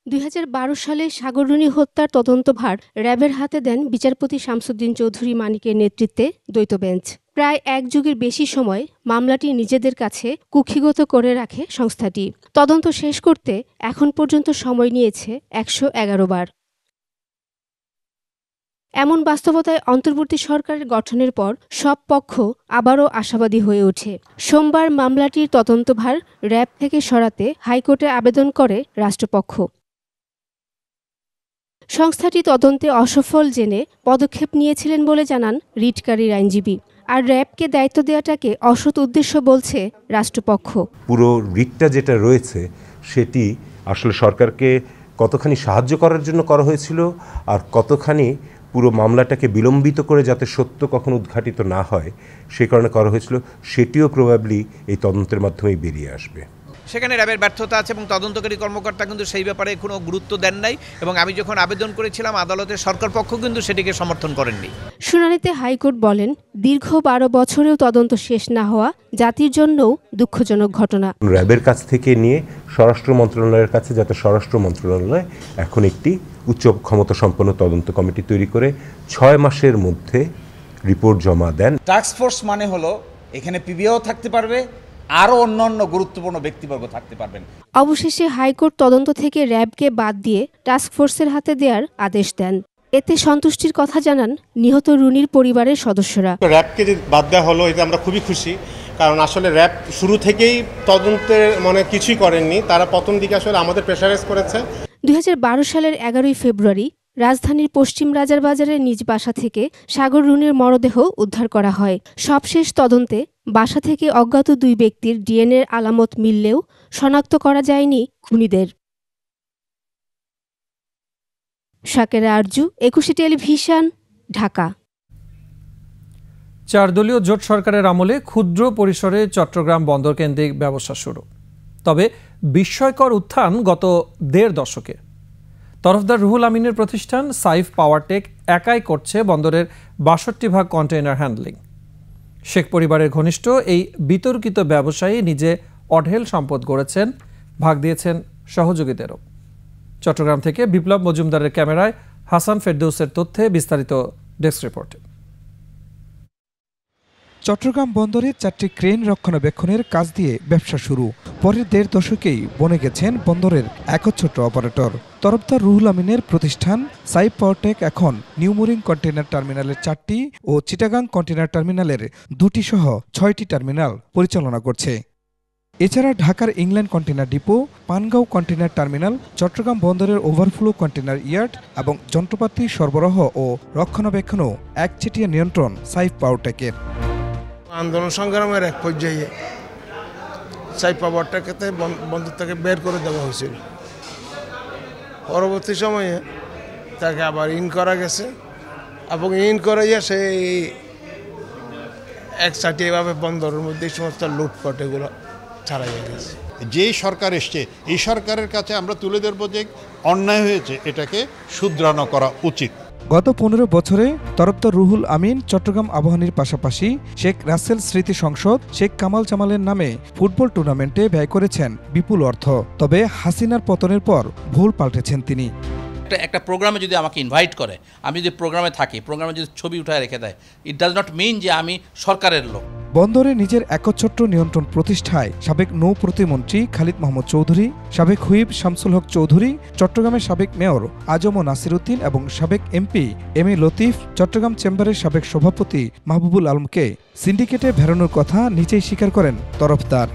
[SPEAKER 15] 2012 সালে সাগররুনি হত্যার তদন্তভার র্যাবের হাতে দেন বিচারপতি শামসুদ্দিন চৌধুরী মানিকের নেতৃত্বে দ্বৈত বেঞ্চ। প্রায় এক যুগের বেশি সময় মামলাটি নিজেদের কাছে কুক্ষিগত করে রাখে সংস্থাটি। তদন্ত শেষ করতে এখন পর্যন্ত সময় নিয়েছে 111 বার। এমন বাস্তবতায় অন্তর্বর্তী সরকারের গঠনের পর সব পক্ষ আবারও আশাবাদী হয়ে ওঠে। সোমবার মামলাটির তদন্তভার র্যাব থেকে সরাতে হাইকোর্টে আবেদন করে রাষ্ট্রপক্ষ। সংস্থাটি তদন্তে অসফল জেনে পদক্ষেপ নিয়েছিলেন বলে জানান রিটকারীর আইনজীবী। আর র্যাবকে দায়িত্ব দেওয়াটাকে অসৎ উদ্দেশ্য বলছে রাষ্ট্রপক্ষ।
[SPEAKER 16] পুরো রিটটা যেটা রয়েছে সেটি আসলে সরকারকে কতখানি সাহায্য করার জন্য করা হয়েছিল আর কতখানি পুরো মামলাটাকে বিলম্বিত করে যাতে সত্য কখনো উদ্ঘাটিত না হয় সেই কারণে করা হয়েছিল, সেটিও প্রবাবলি এই তদন্তের মাধ্যমেই বেরিয়ে আসবে।
[SPEAKER 17] সেখানে র্যাবের ব্যর্থতা আছে এবং তদন্তকারী কর্মকর্তা কিন্তু সেই ব্যাপারে কোনো গুরুত্ব দেন নাই এবং আমি যখন আবেদন করেছিলাম আদালতের সরকার পক্ষ কিন্তু সেটিকে সমর্থন করেননি।
[SPEAKER 15] শুনানিতে হাইকোর্ট বলেন, দীর্ঘ 12 বছরেও তদন্ত শেষ না হওয়া জাতির জন্যও দুঃখজনক ঘটনা।
[SPEAKER 16] র্যাবের কাছ থেকে নিয়ে স্বরাষ্ট্র মন্ত্রণালয়ের কাছে যাতে স্বরাষ্ট্র মন্ত্রণালয় এখন একটি উচ্চ ক্ষমতা সম্পন্ন তদন্ত কমিটি তৈরি করে 6 মাসের মধ্যে রিপোর্ট জমা দেন।
[SPEAKER 18] টাস্ক ফোর্স মানে হলো এখানে পিবিও থাকতে পারবে, আরও অন্যান্য গুরুত্বপূর্ণ ব্যক্তিবর্গ থাকতে পারবেন।
[SPEAKER 15] অবশেষে হাইকোর্ট তদন্ত থেকে র্যাবকে বাদ দিয়ে টাস্ক ফোর্সের হাতে দেওয়ার আদেশ দেন। এতে সন্তুষ্টির কথা জানান নিহত রুনির পরিবারের সদস্যরা।
[SPEAKER 19] র্যাবকে যে বাদ দেওয়া হলো এতে আমরা খুবই খুশি, কারণ আসলে র্যাব শুরু থেকেই তদন্তের কিছুই করেননি, তারা প্রথম দিকে আসলে আমাদের প্রেশারাইজ করেছে।
[SPEAKER 15] 2012 সালের 11 ফেব্রুয়ারি রাজধানীর পশ্চিম রাজারবাজারের নিজ বাসা থেকে সাগর রুনির মরদেহ উদ্ধার করা হয়। সবশেষ তদন্তে বাসা থেকে অজ্ঞাত 2 ব্যক্তির ডিএনএর আলামত মিললেও শনাক্ত করা যায়নি খুনিদের। শাকেরা আরজু, 21 টেলিভিশন, ঢাকা।
[SPEAKER 1] 4 দলীয় জোট সরকারের আমলে ক্ষুদ্র পরিসরে চট্টগ্রাম বন্দর কেন্দ্রিক ব্যবসা শুরু। তবে বিস্ময়কর উত্থান গত 1.5 দশকে। তরফদার রুহুল আমিনের প্রতিষ্ঠান সাইফ পাওয়ারটেক একাই করছে বন্দরের 62 ভাগ কন্টেইনার হ্যান্ডলিং। শেখ পরিবারের ঘনিষ্ঠ এই বিতর্কিত ব্যবসায়ী নিজে অঢেল সম্পদ গড়েছেন, ভাগ দিয়েছেন সহযোগীদেরও। চট্টগ্রাম থেকে বিপ্লব মজুমদারের ক্যামেরায় হাসান ফেরদৌসের তথ্যে বিস্তারিত ডেস্ক রিপোর্টে।
[SPEAKER 20] চট্টগ্রাম বন্দরে 4টি ক্রেন রক্ষণাবেক্ষণের কাজ দিয়ে ব্যবসা শুরু। পরের 1.5 দশকেই বনে গেছেন বন্দরের একচ্ছত্র অপারেটর। তরফদার রুহুল আমিনের প্রতিষ্ঠান সাইফ পাওয়ারটেক এখন নিউমোরিং কন্টেইনার টার্মিনালের 4টি ও চিটাগাং কন্টেইনার টার্মিনালের 2টি সহ 6টি টার্মিনাল পরিচালনা করছে। এছাড়া ঢাকার inland container depot, Pangaon container terminal, Chattogram বন্দরের ওভারফ্লো কন্টেইনার ইয়ার্ড এবং যন্ত্রপাতি সরবরাহ ও রক্ষণাবেক্ষণও একচেটিয়া নিয়ন্ত্রণ সাইফ পাওয়ারটেকের।
[SPEAKER 21] আন্দোলন সংগ্রামের এক পর্যায়ে সাইফ পাওয়ারটেককে বন্দর থেকে বের করে দেওয়া হয়েছিল। পরবর্তী সময়ে তাকে আবার ইন করা গেছে এবং ইন করাইয়া সেই একসাথে এভাবে বন্দরের মধ্যে সমস্ত লুটপাট এগুলো ছাড়াই গেছে।
[SPEAKER 12] যেই সরকার এসছে এই সরকারের কাছে আমরা তুলে ধরব যে অন্যায় হয়েছে, এটাকে শুধরানো করা উচিত।
[SPEAKER 20] গত 15 বছরে তরফদার রুহুল আমিন চট্টগ্রাম আবাহনীর পাশাপাশি শেখ রাসেল স্মৃতি সংসদ, শেখ কামাল জামালের নামে ফুটবল টুর্নামেন্টে ব্যয় করেছেন বিপুল অর্থ। তবে হাসিনার পতনের পর ভুল পাল্টেছেন তিনি।
[SPEAKER 22] একটা প্রোগ্রামে যদি আমাকে ইনভাইট করে, আমি যদি প্রোগ্রামে থাকি, প্রোগ্রামে যদি ছবি উঠায় রেখে দেয়, ইট ডাজ নট মিন যে আমি সরকারের লোক।
[SPEAKER 20] বন্দরে নিজের একচ্ছত্র নিয়ন্ত্রণ প্রতিষ্ঠায় সাবেক নৌ প্রতিমন্ত্রী খালিদ মাহমুদ চৌধুরী, সাবেক হুইপ শামসুল হক চৌধুরী, চট্টগ্রামের সাবেক মেয়র আজম ও নাসিরউদ্দিন এবং সাবেক MP M A Latif, Chittagong চেম্বারের সাবেক সভাপতি মাহবুবুল আলমকে সিন্ডিকেটে ভেড়ানোর কথা নিজেই স্বীকার করেন তরফদার।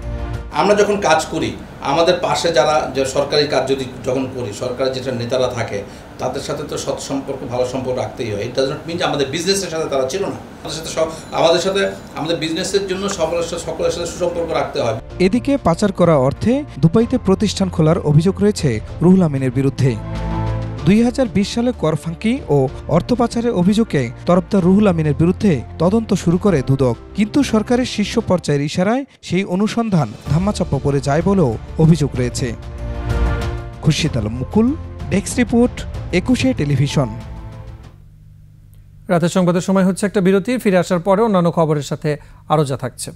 [SPEAKER 22] আমরা যখন কাজ করি, আমাদের পাশে যারা সরকারি কাজ যখন করি, সরকারের যেটা নেতারা থাকে তাদের সাথে তো সৎ সম্পর্ক, ভালো সম্পর্ক রাখতেই হয়। ইট ডাজ নট মিন যে আমাদের বিজনেসের সাথে তারা ছিল না। আমাদের বিজনেসের জন্য সকলের সাথে সুসম্পর্ক রাখতে হয়।
[SPEAKER 20] এদিকে পাচার করা অর্থে দুবাইতে প্রতিষ্ঠান খোলার অভিযোগ রয়েছে রুহুল আমিনের বিরুদ্ধে। 2020 সালে কর ফাঁকি ও অর্থ পাচারের অভিযোগে তরফদার রুহুল আমিনের বিরুদ্ধে তদন্ত শুরু করে দুদক। কিন্তু সরকারের শীর্ষ পর্যায়ের ইশারায় সেই অনুসন্ধান ধামাচাপা পড়ে যায় বলেও অভিযোগ রয়েছে। খুরশিদ আলম মুকুল, ডেস্ক রিপোর্ট, 21 টেলিভিশন।
[SPEAKER 1] রাতের সংবাদের সময় হচ্ছে একটা বিরতি। ফিরে আসার পরে অন্যান্য খবরের সাথে আরও যা থাকছে।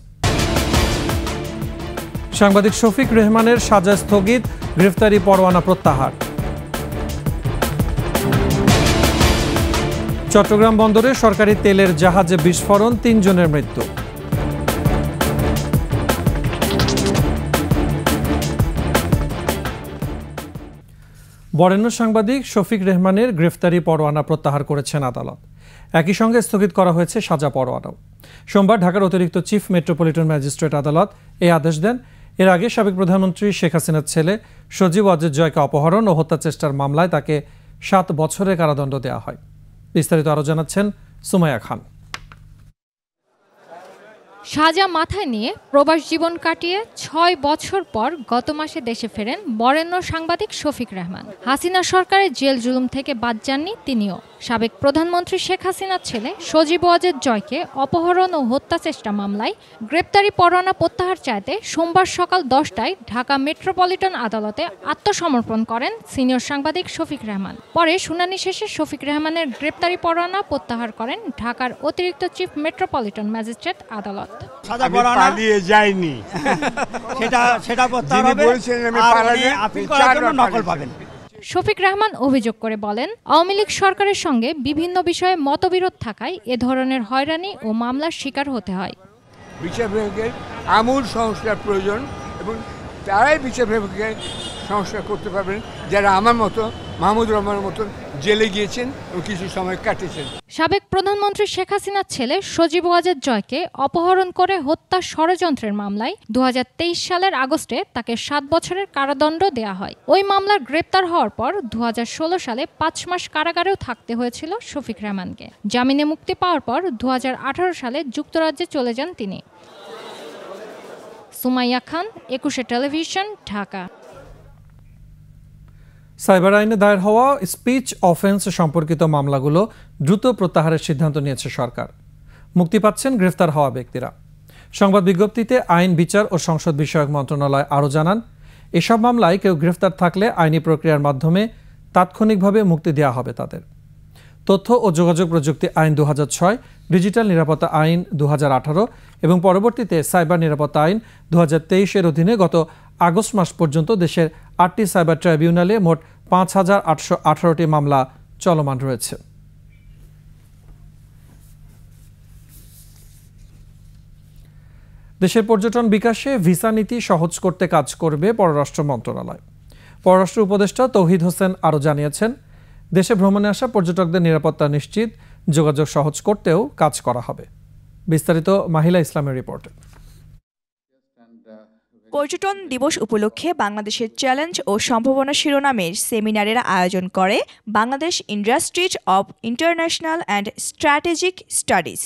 [SPEAKER 1] সাংবাদিক শফিক রেহমানের সাজা স্থগিত, গ্রেফতারি পরোয়ানা প্রত্যাহার। চট্টগ্রাম বন্দরে সরকারি তেলের জাহাজে বিস্ফোরণ, 3 জনের মৃত্যু। বরেণ্য সাংবাদিক শফিক রেহমানের গ্রেফতারি পরোয়ানা প্রত্যাহার করেছেন আদালত। একই সঙ্গে স্থগিত করা হয়েছে সাজা পরোয়ানাও। সোমবার ঢাকার অতিরিক্ত চিফ মেট্রোপলিটন ম্যাজিস্ট্রেট আদালত এই আদেশ দেন। এর আগে সাবেক প্রধানমন্ত্রী শেখ হাসিনার ছেলে সজীব ওয়াজেদ জয়কে অপহরণ ও হত্যা চেষ্টার মামলায় তাকে 7 বছরের কারাদণ্ড দেওয়া হয়। বিস্তারিত আরও জানাচ্ছেন সুমাইয়া খান।
[SPEAKER 2] সাজা মাথায় নিয়ে প্রবাস জীবন কাটিয়ে 6 বছর পর গত মাসে দেশে ফেরেন বরেণ্য সাংবাদিক শফিক রেহমান। হাসিনা সরকারের জেল জুলুম থেকে বাদ যাননি তিনিও। সাবেক প্রধানমন্ত্রী শেখ হাসিনার ছেলে সজীব ওয়াজেদ জয়কে অপহরণ ও হত্যা চেষ্টা মামলায় গ্রেপ্তারি পরোয়ানা প্রত্যাহার চাইতে সোমবার সকাল 10টায় ঢাকা মেট্রোপলিটন আদালতে আত্মসমর্পণ করেন সিনিয়র সাংবাদিক শফিক রেহমান। পরে শুনানি শেষে শফিক রেহমানের গ্রেপ্তারি পরোয়ানা প্রত্যাহার করেন ঢাকার অতিরিক্ত চিফ মেট্রোপলিটন ম্যাজিস্ট্রেট আদালত।
[SPEAKER 3] পালিয়ে যায়নি, সেটা প্রত্যাহার হবে আর আপিল করার জন্য নকল পাবেন।
[SPEAKER 2] শফিক রেহমান অভিযোগ করে বলেন, আওয়ামী লীগ সরকারের সঙ্গে বিভিন্ন বিষয়ে মতবিরোধ থাকায় এ ধরনের হয়রানি ও মামলার শিকার হতে হয়।
[SPEAKER 3] বিচার বিভাগের আমূল সংস্কার প্রয়োজন এবং তারাই বিচার বিভাগের সংস্কার করতে পারবেন যারা আমার মতো মাহমুদুর রহমানের মতন জেলে গিয়েছেন ও কিছু সময় কাটিয়েছেন।
[SPEAKER 2] সাবেক প্রধানমন্ত্রী শেখ হাসিনার ছেলে সজীব ওয়াজেদ জয়কে অপহরণ করে হত্যা ষড়যন্ত্রের মামলায় 2023 সালের আগস্টে তাকে 7 বছরের কারাদণ্ড দেয়া হয়। ওই মামলার গ্রেপ্তার হওয়ার পর 2016 সালে 5 মাস কারাগারেও থাকতে হয়েছিল শফিক রেহমানকে। জামিনে মুক্তি পাওয়ার পর 2018 সালে যুক্তরাজ্যে চলে যান তিনি। সুমাইয়া খান, 21 টেলিভিশন, ঢাকা।
[SPEAKER 1] সাইবার আইনে দায়ের হওয়া স্পিচ অফেন্স সম্পর্কিত মামলাগুলো দ্রুত প্রত্যাহারের সিদ্ধান্ত নিয়েছে সরকার। মুক্তি পাচ্ছেন গ্রেফতার হওয়া ব্যক্তিরা। সংবাদ বিজ্ঞপ্তিতে আইন, বিচার ও সংসদ বিষয়ক মন্ত্রণালয় আরও জানান, এসব মামলায় কেউ গ্রেফতার থাকলে আইনি প্রক্রিয়ার মাধ্যমে তাৎক্ষণিকভাবে মুক্তি দেওয়া হবে তাদের। তথ্য ও যোগাযোগ প্রযুক্তি আইন 2006, ডিজিটাল নিরাপত্তা আইন 2018 এবং পরবর্তীতে সাইবার নিরাপত্তা আইন 2023-এর অধীনে গত আগস্ট মাস পর্যন্ত দেশের 8টি সাইবার ট্রাইব্যুনালে মোট 5,818টি মামলা চলমান রয়েছে। দেশের পর্যটন বিকাশে ভিসা নীতি সহজ করতে কাজ করবে পররাষ্ট্র মন্ত্রণালয়। পররাষ্ট্র উপদেষ্টা তৌহিদ হোসেন আরও জানিয়েছেন, দেশে ভ্রমণে আসা পর্যটকদের নিরাপত্তা নিশ্চিত, যোগাযোগ সহজ করতেও কাজ করা হবে। বিস্তারিত মাহিলা ইসলামের রিপোর্টে।
[SPEAKER 23] পর্যটন দিবস উপলক্ষে বাংলাদেশের চ্যালেঞ্জ ও সম্ভাবনা শিরোনামের সেমিনারের আয়োজন করে Bangladesh institute of international and strategic studies.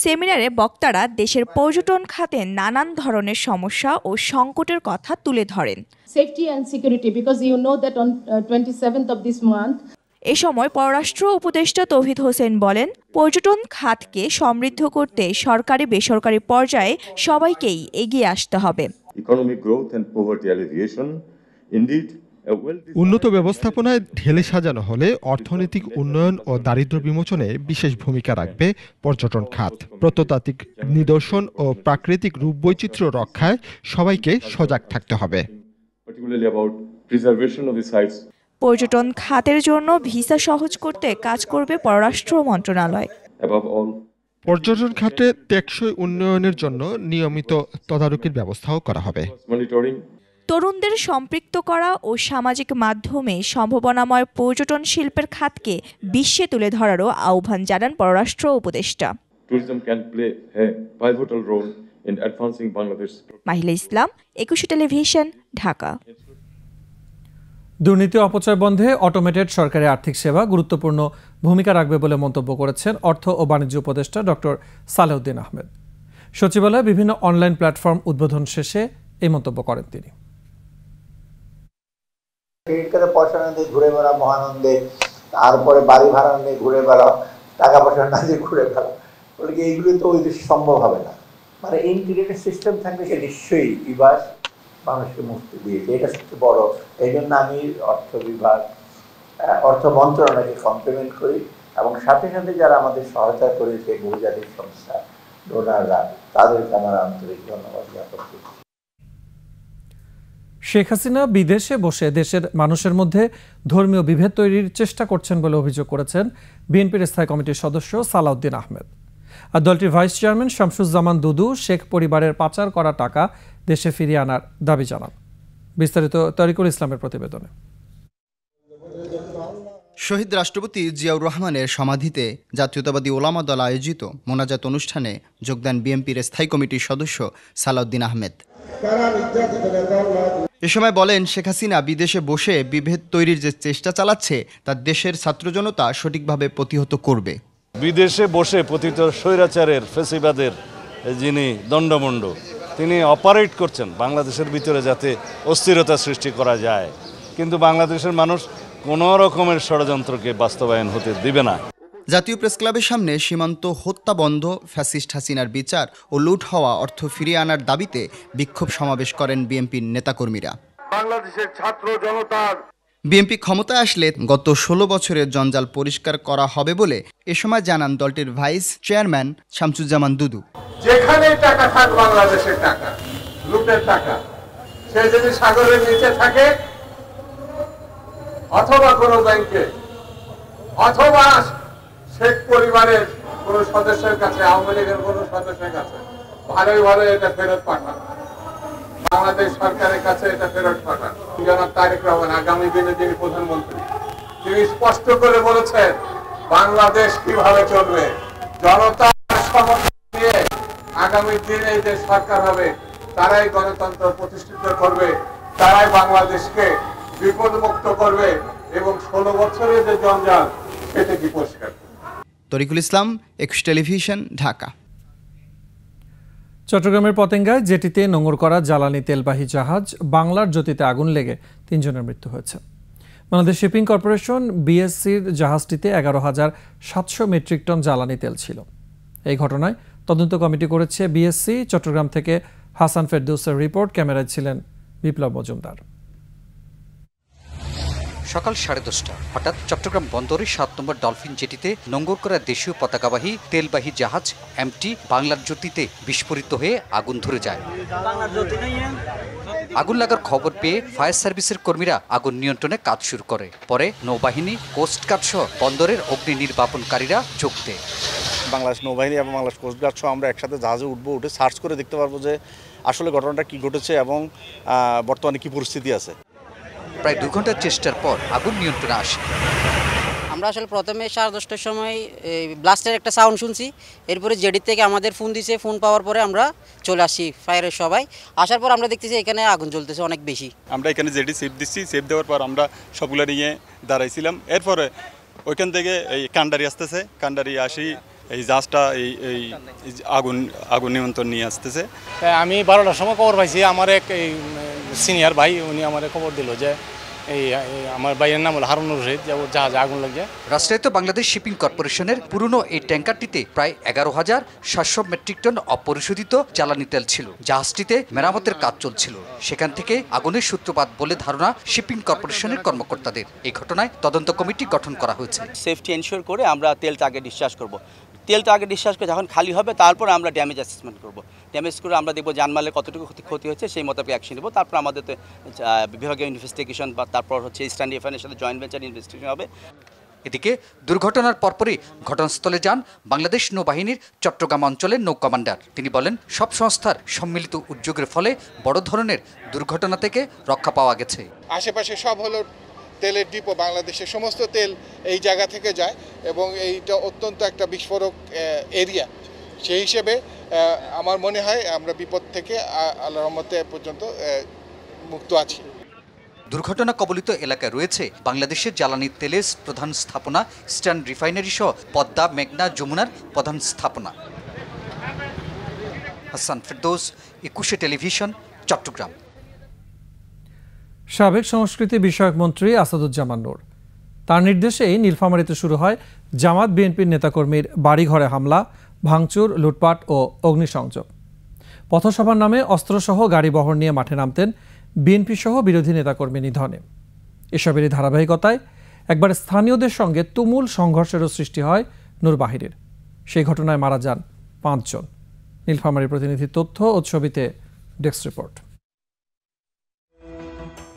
[SPEAKER 23] সেমিনারে বক্তারা দেশের পর্যটন খাতে নানান ধরনের সমস্যা ও সংকটের কথা তুলে ধরেন।
[SPEAKER 24] Safety and security, because you know that on 27th of this month.
[SPEAKER 23] এ সময় পররাষ্ট্র উপদেষ্টা তৌহিদ হোসেন বলেন, পর্যটন খাতকে সমৃদ্ধ করতে সরকারি বেসরকারি পর্যায়ে সবাইকেই এগিয়ে আসতে হবে।
[SPEAKER 25] উন্নত ব্যবস্থাপনায় ঢেলে সাজানো হলে অর্থনৈতিক উন্নয়ন ও দারিদ্র্য বিমোচনে বিশেষ ভূমিকা রাখবে পর্যটন খাত। প্রত্নতাত্ত্বিক নিদর্শন ও প্রাকৃতিক রূপবৈচিত্র্য রক্ষায় সবাইকে সজাগ থাকতে হবে।
[SPEAKER 23] পর্যটন খাতের জন্য ভিসা সহজ করতে কাজ করবে পররাষ্ট্র মন্ত্রণালয়।
[SPEAKER 25] পর্যটন খাতে টেকসই উন্নয়নের জন্য নিয়মিত তদারকির ব্যবস্থাও করা হবে।
[SPEAKER 23] তরুণদের সম্পৃক্ত করা ও সামাজিক মাধ্যমে সম্ভাবনাময় পর্যটন শিল্পের খাতকে বিশ্বে তুলে ধরারও আহ্বান জানান পররাষ্ট্র উপদেষ্টা। মাহিলা ইসলাম, 21 টেলিভিশন, ঢাকা।
[SPEAKER 1] দুর্নীতি অপচয় বন্ধে অটোমেটেড সরকারি আর্থিক সেবা গুরুত্বপূর্ণ ভূমিকা রাখবে বলে মন্তব্য করেছেন অর্থ ও বাণিজ্য উপদেষ্টা ডক্টর সালেউদ্দিন আহমেদ। সচিবালয়ে বিভিন্ন অনলাইন প্ল্যাটফর্ম উদ্বোধন শেষে এই মন্তব্য করেন তিনি।
[SPEAKER 26] ক্রেডিট কার্ডে পয়সা না দিয়ে ঘুরে বেড়া মহানন্দে, তারপরে বাড়ি ভাড়া নিয়ে ঘুরে বেড়াও, টাকা পয়সা না দিয়ে ঘুরে বেড়াও, বলে কি এইগুলো তো ওই দেশে সম্ভব হবে না। মানে ইন্টিগ্রেটেড সিস্টেম থাকলে সে নিশ্চয়ই ইবাস মানুষকে মুক্তি দিয়েছে, এটা সবচেয়ে বড়। এই জন্য আমি অর্থ মন্ত্রণালয়কে কমপ্লিমেন্ট করি এবং সাথে সাথে যারা আমাদের সহায়তা করেছে বহুজাতিক সংস্থা, ডোনাররা, তাদেরকে আমার আন্তরিক ধন্যবাদ জ্ঞাপন করি।
[SPEAKER 1] শেখ হাসিনা বিদেশে বসে দেশের মানুষের মধ্যে ধর্মীয় বিভেদ তৈরির চেষ্টা করছেন বলে অভিযোগ করেছেন বিএনপির স্থায়ী কমিটির সদস্য সালাউদ্দিন আহমেদ। আর দলটির ভাইস চেয়ারম্যান শামসুজ্জামান দুদু শেখ পরিবারের পাচার করা টাকা দেশে ফিরিয়ে আনার দাবি জানান। বিস্তারিত তরিকুল ইসলামের প্রতিবেদনে।
[SPEAKER 4] শহীদ রাষ্ট্রপতি জিয়াউর রহমানের সমাধিতে জাতীয়তাবাদী ওলামা দল আয়োজিত মোনাজাত অনুষ্ঠানে যোগ দেন বিএনপির স্থায়ী কমিটির সদস্য সালাউদ্দিন আহমেদ। এ সময় বলেন, শেখ হাসিনা বিদেশে বসে বিভেদ তৈরির যে চেষ্টা চালাচ্ছে তা দেশের ছাত্র জনতা সঠিকভাবে প্রতিহত করবে।
[SPEAKER 5] বিদেশে বসে পতিত স্বৈরাচারের ফেসিবাদের যিনি দণ্ডমুণ্ড, তিনি অপারেট করছেন বাংলাদেশের ভিতরে যাতে অস্থিরতা সৃষ্টি করা যায়, কিন্তু বাংলাদেশের মানুষ কোনো রকমের ষড়যন্ত্রকে বাস্তবায়ন হতে দিবে না।
[SPEAKER 4] জাতীয় প্রেসক্লাবের সামনে সীমান্ত হত্যা বন্ধ, ফ্যাসিস্ট হাসিনার বিচার ও লুট হওয়া অর্থ ফিরিয়ে আনার দাবিতে বিক্ষোভ সমাবেশ করেন বিএনপির নেতাকর্মীরা।
[SPEAKER 7] বাংলাদেশের ছাত্র জনতার
[SPEAKER 4] বিএনপি ক্ষমতায় আসলে গত 16 বছরের জঞ্জাল পরিষ্কার করা হবে বলে এ সময় জানান দলটির ভাইস চেয়ারম্যান শামসুজ্জামান দুদু।
[SPEAKER 7] যেখানে টাকা থাক বাংলাদেশের টাকা, লুটের টাকা, সে যদি সাগরের নিচে থাকে অথবা কোনো ব্যাংকে অথবা শেখ পরিবারের কোন সদস্যের কাছে, আওয়ামী লীগের কোন সদস্যের কাছে, ভালোই ভালো এটা ফেরত পাঠান, বাংলাদেশ সরকারের কাছে এটা ফেরত পাঠান। জনাব তারেক রহমান আগামী দিনে যিনি প্রধানমন্ত্রী, তিনি স্পষ্ট করে বলেছেন বাংলাদেশ কিভাবে চলবে। জনতার সমর্থন নিয়ে আগামী দিনে যে সরকার হবে তারাই গণতন্ত্র প্রতিষ্ঠিত করবে, তারাই বাংলাদেশকে বিপদমুক্ত করবে এবং 16 বছরের যে জঞ্জাল সেটা কি পরিষ্কার।
[SPEAKER 4] তরিকুল ইসলাম, একুশ টেলিভিশন, ঢাকা।
[SPEAKER 1] চট্টগ্রামের পতেঙ্গায় জেটিতে নোঙর করা জ্বালানি তেলবাহী জাহাজ বাংলার জ্যোতিতে আগুন লেগে 3 জনের মৃত্যু হয়েছে। বাংলাদেশ শিপিং কর্পোরেশন বিএসসির জাহাজটিতে 11,700 মেট্রিক টন জ্বালানি তেল ছিল। এই ঘটনায় তদন্ত কমিটি করেছে বিএসসি। চট্টগ্রাম থেকে হাসান ফেরদৌসের রিপোর্ট, ক্যামেরায় ছিলেন বিপ্লব মজুমদার।
[SPEAKER 8] সকাল 10:30 হঠাৎ চট্টগ্রাম বন্দরের 7 নম্বর ডলফিন জেটিতে নোঙর করা দেশীয় পতাকাবাহী তেলবাহী জাহাজ এমটি বাংলার জ্যোতিতে বিস্ফোরিত হয়ে আগুন ধরে যায়। আগুন লাগার খবর পেয়ে ফায়ার সার্ভিসের কর্মীরা আগুন নিয়ন্ত্রণে কাজ শুরু করে। পরে নৌবাহিনী, কোস্টগার্ড সহ বন্দরের অগ্নি নির্বাপনকারীরা যোগ দেয়।
[SPEAKER 9] বাংলাদেশ নৌবাহিনী এবং বাংলাদেশ কোস্টগার্ড সহ আমরা একসাথে জাহাজে উঠে সার্চ করে দেখতে পারবো যে আসলে ঘটনাটা কি ঘটেছে এবং বর্তমানে কি পরিস্থিতি আছে।
[SPEAKER 8] প্রায় 2 ঘন্টার চেষ্টার পর আগুন নিয়ন্ত্রণে আসে।
[SPEAKER 11] আমরা আসলে প্রথমে 10:30টার সময় ব্লাস্টের একটা সাউন্ড শুনছি, এরপরে জেডি থেকে আমাদের ফোন দিয়েছে, ফোন পাওয়ার পরে আমরা চলে আসি ফায়ারের সবাই। আসার পর আমরা দেখতেছি এখানে আগুন জ্বলতেছে অনেক বেশি।
[SPEAKER 27] আমরা এখানে জেডি সেফ দিচ্ছি, সেফ দেওয়ার পর আমরা সবগুলো নিয়ে দাঁড়াইছিলাম। এরপরে ওইখান থেকে এই কান্ডারি আসতেছে, কান্ডারি আসি এই জাহাজটা এই আগুন নিয়ন্ত্রণ নিয়ে আসতেছে।
[SPEAKER 28] আমি 12টার সময় খবর পাইছি, আমার এক সিনিয়র ভাই উনি আমার খবর দিল যে এই আমার ভাইয়ের নাম হলো হারুনুর রশিদ, জাহাজে আগুন লাগে।
[SPEAKER 8] রাষ্ট্রায়ত্ত বাংলাদেশ শিপিং কর্পোরেশনের পুরনো এই ট্যাঙ্কারটিতে প্রায় 11,700 মেট্রিক টন অপরিশোধিত জ্বালানি তেল ছিল। জাহাজটিতে মেরামতের কাজ চলছিল, সেখান থেকে আগুনের সূত্রপাত বলে ধারণা শিপিং কর্পোরেশনের কর্মকর্তাদের। এই ঘটনায় তদন্ত কমিটি গঠন করা হয়েছে।
[SPEAKER 29] সেফটি এনশিওর করে আমরা তেলটা আগে ডিসচার্জ করব। তেলটা আগে ডিসচার্জ করে যখন খালি হবে তারপর আমরা ড্যামেজ অ্যাসেসমেন্ট করব। ড্যামেজ করে আমরা দেখব জানমালের কতটুকু ক্ষতি হয়েছে, সেই মোতাবেক অ্যাকশন নেব। তারপর আমাদের বিভাগীয় ইনভেস্টিগেশন বা তারপর হচ্ছে ইস্টার্ন ডিফেন্সের সাথে জয়েন্ট ভেঞ্চার ইনভেস্টিগেশন হবে।
[SPEAKER 8] এদিকে দুর্ঘটনার পরপরই ঘটনাস্থলে যান বাংলাদেশ নৌবাহিনীর চট্টগ্রাম অঞ্চলের নৌ কমান্ডার। তিনি বলেন, সব সংস্থার সম্মিলিত উদ্যোগের ফলে বড় ধরনের দুর্ঘটনা থেকে রক্ষা পাওয়া গেছে।
[SPEAKER 7] আশেপাশে সব হলো তেলের ডিপো, বাংলাদেশের সমস্ত তেল এই জায়গা থেকে যায় এবং এইটা অত্যন্ত একটা বিস্ফোরক এরিয়া। সেই হিসেবে আমার মনে হয় আমরা বিপদ থেকে আল্লাহর রহমতে পর্যন্ত মুক্ত আছি।
[SPEAKER 8] দুর্ঘটনা কবলিত এলাকায় রয়েছে বাংলাদেশের জ্বালানি তেলের প্রধান স্থাপনা, ইস্টার্ন রিফাইনারি সহ পদ্মা, মেঘনা, যমুনার প্রধান স্থাপনা। হাসান ফেরদৌস, একুশে টেলিভিশন, চট্টগ্রাম।
[SPEAKER 1] সাবেক সংস্কৃতি বিষয়ক মন্ত্রী আসাদুজ্জামান নূর, তার নির্দেশেই নীলফামারীতে শুরু হয় জামাত বিএনপির নেতাকর্মীর বাড়িঘরে হামলা, ভাঙচুর, লুটপাট ও অগ্নিসংযোগ। পথসভার নামে অস্ত্রসহ গাড়ি বহর নিয়ে মাঠে নামতেন বিএনপি সহ বিরোধী নেতাকর্মী নিধনে। এসবেরই ধারাবাহিকতায় একবার স্থানীয়দের সঙ্গে তুমুল সংঘর্ষেরও সৃষ্টি হয় নূর বাহিরের। সেই ঘটনায় মারা যান 5 জন। নীলফামারীর প্রতিনিধি তথ্য ও ছবিতে ডেস্ক রিপোর্ট।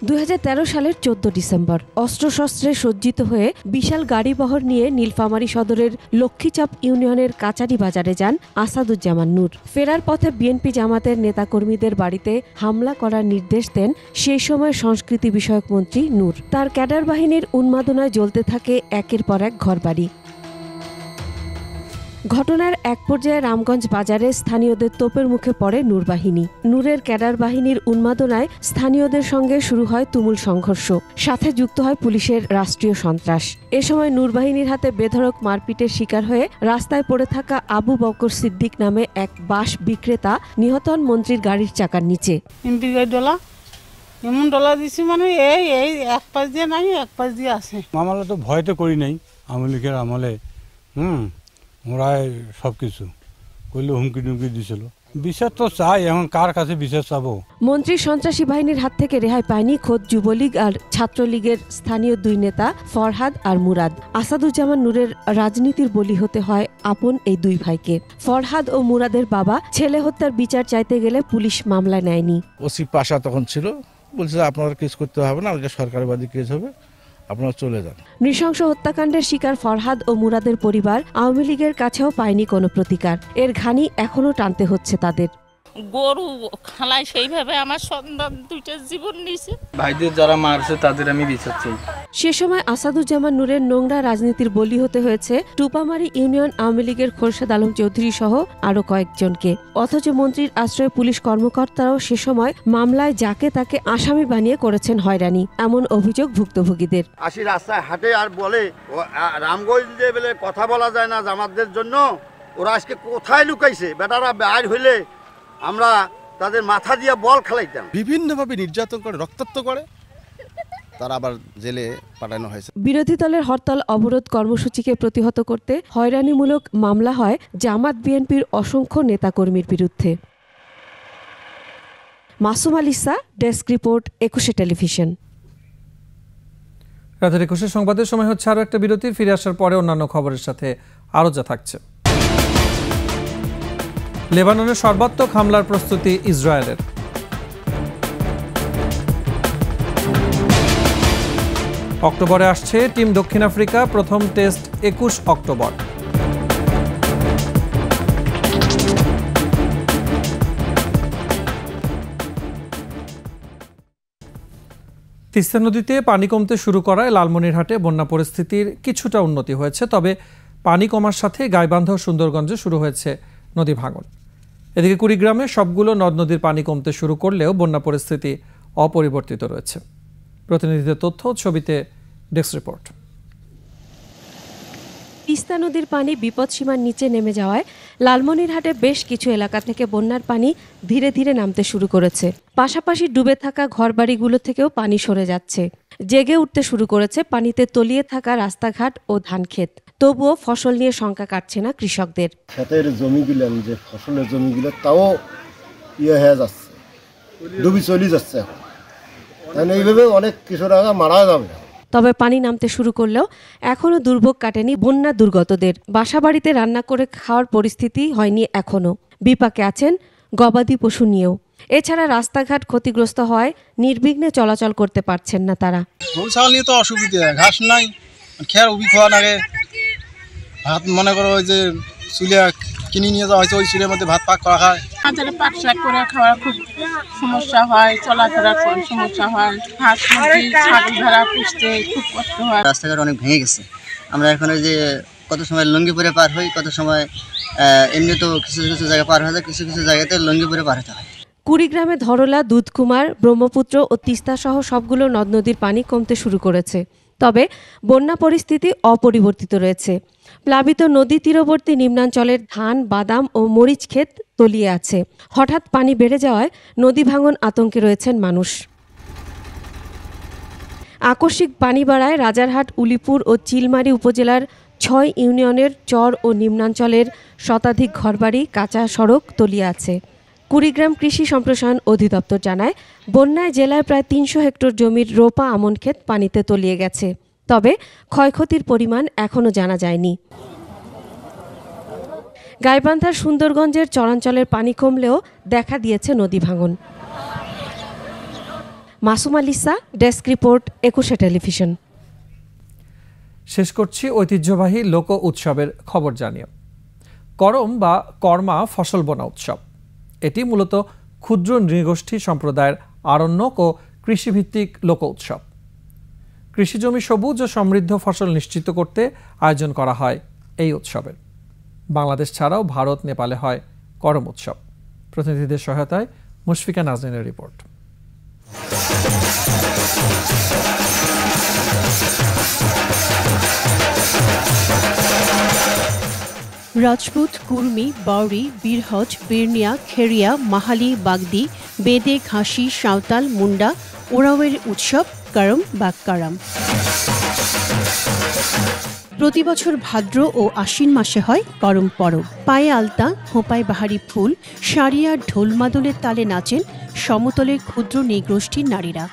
[SPEAKER 6] 2013 সালের 14 ডিসেম্বর অস্ত্রশস্ত্রে সজ্জিত হয়ে বিশাল গাড়িবহর নিয়ে নীলফামারী সদরের লক্ষ্মীচাপ ইউনিয়নের কাচারি বাজারে যান আসাদুজ্জামান নূর। ফেরার পথে বিএনপি জামাতের নেতাকর্মীদের বাড়িতে হামলা করার নির্দেশ দেন সেই সময় সংস্কৃতি বিষয়ক মন্ত্রী নূর। তার ক্যাডার বাহিনীর উন্মাদনায় জ্বলতে থাকে একের পর এক ঘরবাড়ি। ঘটনার এক পর্যায়ে রামগঞ্জ বাজারে স্থানীয়দের তোপের মুখে পড়ে নূর বাহিনী। নূরের ক্যাডার বাহিনীর উন্মাদনায় স্থানীয়দের সঙ্গে শুরু হয় তুমুল সংঘর্ষ, সাথে যুক্ত হয় পুলিশের রাষ্ট্রীয় সন্ত্রাস। এ সময় নূর বাহিনীর হাতে বেধড়ক মারপিটের শিকার হয়ে রাস্তায় পড়ে থাকা আবু বকর সিদ্দিক নামে এক বাঁশ বিক্রেতা নিহত হন মন্ত্রীর গাড়ির চাকার নিচে।
[SPEAKER 10] এমন ডলা দিছি মানে এই এক পাশ দিয়ে নাই এক পাশ দিয়ে আছে।
[SPEAKER 13] আমলে তো ভয় তো করি নাই, আওয়ামী লীগের আমলে ওরাই সব কিছু করলে হুমকি টুমকি দিছিল। বিচার তো চাই, এখন কার কাছে বিচার চাবো?
[SPEAKER 6] মন্ত্রী সন্ত্রাসী বাহিনীর হাত থেকে রেহাই পায়নি খোদ যুবলীগ আর ছাত্রলীগের স্থানীয় দুই নেতা ফরহাদ আর মুরাদ। আসাদুজ্জামান নূরের রাজনীতির বলি হতে হয় আপন এই দুই ভাইকে। ফরহাদ ও মুরাদের বাবা ছেলে হত্যার বিচার চাইতে গেলে পুলিশ মামলায় নেয়নি।
[SPEAKER 13] ওসি পাশা তখন ছিল, বলছে আপনারা কেস করতে হবে না, এটা সরকারবাদী কেস হবে, আপনারা চলে যান।
[SPEAKER 6] নৃশংস হত্যাকাণ্ডের শিকার ফরহাদ ও মুরাদের পরিবার আওয়ামী লীগের কাছেও পায়নি কোনো প্রতিকার। এর ঘানি এখনো টানতে হচ্ছে তাদের।
[SPEAKER 10] গরু খালায় সেইভাবে আমার সন্তান দুইটা জীবন নিয়েছে।
[SPEAKER 13] ভাইদের যারা মারছে তাদের আমি বিচার চাই।
[SPEAKER 6] সে সময় আসাদুজ্জামান নূরের নোংরা রাজনীতির বলি হতে হয়েছে টুপামারি ইউনিয়ন আওয়ামী লীগের খোরশেদ আলম চৌধুরী সহ আরো কয়েকজনকে। অথচ মন্ত্রীর আশ্রয়ে পুলিশ কর্মকর্তারাও সে সময় মামলায় যাকে তাকে আসামি বানিয়ে করেছেন হয়রানি, এমন অভিযোগ ভুক্তভোগীদের।
[SPEAKER 14] আসি রাস্তায় হাঁটে আর বলে রামগঞ্জে বলে কথা বলা যায় না জামাতদের জন্য, ওরা আজকে কোথায় লুকাইছে, বেটারা বাইর হইলে আমরা তাদের মাথা দিয়ে বল খেলাইতাম।
[SPEAKER 15] বিভিন্নভাবে নির্যাতন করে, রক্তাক্ত করে, তারা আবার জেলে পাঠানো হয়েছে।
[SPEAKER 6] বিরোধী দলের হরতাল অবরোধ কর্মসূচিকে প্রতিহত করতে হয়রানিমূলক মামলা হয় জামাত বিএনপির অসংখ্য নেতাকর্মীর বিরুদ্ধে। Masum আলিসা, desk report, 21 television.
[SPEAKER 1] রাতের 21 সংবাদের সময় হচ্ছে আরও একটা বিরতি। ফিরে আসার পরে অন্যান্য খবরের সাথে আরও যা থাকছে। লেবাননের সর্বাত্মক হামলার প্রস্তুতি ইসরায়েলের। অক্টোবরে আসছে টিম দক্ষিণ আফ্রিকা, প্রথম টেস্ট 21 অক্টোবর। তিস্তা নদীতে পানি কমতে শুরু করায় লালমনিরহাটে বন্যা পরিস্থিতির কিছুটা উন্নতি হয়েছে, তবে পানি কমার সাথে গাইবান্ধা ও সুন্দরগঞ্জে শুরু হয়েছে নদী ভাঙন। এদিকে কুড়িগ্রামে সবগুলো নদ নদীর পানি কমতে শুরু করলেও বন্যা পরিস্থিতি অপরিবর্তিত রয়েছে। প্রতিনিধিদের তথ্য, ছবিতে ডেস্ক রিপোর্ট।
[SPEAKER 6] তিস্তা নদীর পানি বিপদসীমার নিচে নেমে যাওয়ায় লালমনিরহাটে বেশ কিছু এলাকা থেকে বন্যার পানি ধীরে ধীরে নামতে শুরু করেছে। পাশাপাশি ডুবে থাকা ঘরবাড়িগুলো থেকেও পানি সরে যাচ্ছে। জেগে উঠতে শুরু করেছে পানিতে তলিয়ে থাকা রাস্তাঘাট ও ধানক্ষেত। তবুও ফসল নিয়ে শঙ্কা কাটছে না কৃষকদের।
[SPEAKER 16] ক্ষেতের জমিগুলো, যে ফসলের জমিগুলো, তাও হয়ে যাচ্ছে, ডুবি চলে যাচ্ছে এখন। এইভাবে অনেক কৃষকরা মারা যাবে।
[SPEAKER 6] তবে পানি নামতে শুরু করলেও এখনও দুর্ভোগ কাটেনি বন্যা দুর্গতদের। বাসাবাড়িতে রান্না করে খাওয়ার পরিস্থিতি হয়নি এখনও। বিপাকে আছেন গবাদি পশু নিয়েও। এছাড়া রাস্তাঘাট ক্ষতিগ্রস্ত হয়, নির্বিঘ্নে চলাচল করতে পারছেন না তারা।
[SPEAKER 16] গরু ছাগল নিয়ে তো অসুবিধা, ঘাস নাই, খেয়ার উবি খাওয়া লাগে। ভাত মনে করো ওই যে চুলে কিনে নিয়ে যাওয়া হয়েছে, ওই চুলের মধ্যে ভাত পাক করা হয়।
[SPEAKER 10] বাজারে পাক শাক করে খাওয়ার খুব সমস্যা হয়, চলাফেরার সমস্যা হয়, হাঁস মুরগি ছাগল ভেড়া পুষতে খুব কষ্ট হয়।
[SPEAKER 17] রাস্তাঘাট অনেক ভেঙে গেছে। আমরা এখন ওই যে কত সময় লুঙ্গি পরে পার হই, কত সময় এমনি তো কিছু কিছু জায়গায় পার হয়ে যায়, কিছু কিছু জায়গাতে লুঙ্গি পরে পার হতে হয়।
[SPEAKER 6] কুড়িগ্রামে ধরলা, দুধকুমার, ব্রহ্মপুত্র ও তিস্তা সহ সবগুলো নদ নদীর পানি কমতে শুরু করেছে। তবে বন্যা পরিস্থিতি অপরিবর্তিত রয়েছে। প্লাবিত নদী তীরবর্তী নিম্নাঞ্চলের ধান, বাদাম ও মরিচ ক্ষেত তলিয়ে আছে। হঠাৎ পানি বেড়ে যাওয়ায় নদী ভাঙন আতঙ্কে রয়েছেন মানুষ। আকস্মিক পানি বাড়ায় রাজারহাট, উলিপুর ও চিলমারী উপজেলার 6 ইউনিয়নের চর ও নিম্নাঞ্চলের শতাধিক ঘরবাড়ি, কাঁচা সড়ক তলিয়ে আছে। কুড়িগ্রাম কৃষি সম্প্রসারণ অধিদপ্তর জানায়, বন্যায় জেলায় প্রায় 300 হেক্টর জমির রোপা আমন ক্ষেত পানিতে তলিয়ে গেছে। তবে ক্ষয়ক্ষতির পরিমাণ এখনও জানা যায়নি। গাইবান্ধার সুন্দরগঞ্জের চরাঞ্চলের পানি কমলেও দেখা দিয়েছে নদী ভাঙন। মাসুমা লিসা, ডেস্ক রিপোর্ট, একুশে টেলিভিশন।
[SPEAKER 1] শেষ করছি ঐতিহ্যবাহী লোক উৎসবের খবর জানিয়ে। করম বা কর্মা ফসল বোনা উৎসব। এটি মূলত ক্ষুদ্র নৃগোষ্ঠী সম্প্রদায়ের আরণ্যক ও কৃষিভিত্তিক লোক উৎসব। কৃষিজমি সবুজ ও সমৃদ্ধ ফসল নিশ্চিত করতে আয়োজন করা হয় এই উৎসবের। বাংলাদেশ ছাড়াও ভারত, নেপালে হয় করম উৎসব। প্রতিনিধিদের সহায়তায় মুশফিকা নাজনীনের রিপোর্ট।
[SPEAKER 2] রাজপুত, কুর্মি, বাউরি, বীরহজ, বিরনিয়া, খেরিয়া, মাহালি, বাগদি, বেদে, খাসি, সাঁওতাল, মুন্ডা, ওরাওয়ের উৎসব করম বা কারাম। প্রতি বছর ভাদ্র ও আশ্বিন মাসে হয় করম পরব। পায়ে আলতা, খোঁপায় বাহারি ফুল, সারিয়া ঢোল মাদলের তালে নাচেন সমতলের ক্ষুদ্র নৃগোষ্ঠীর নারীরা।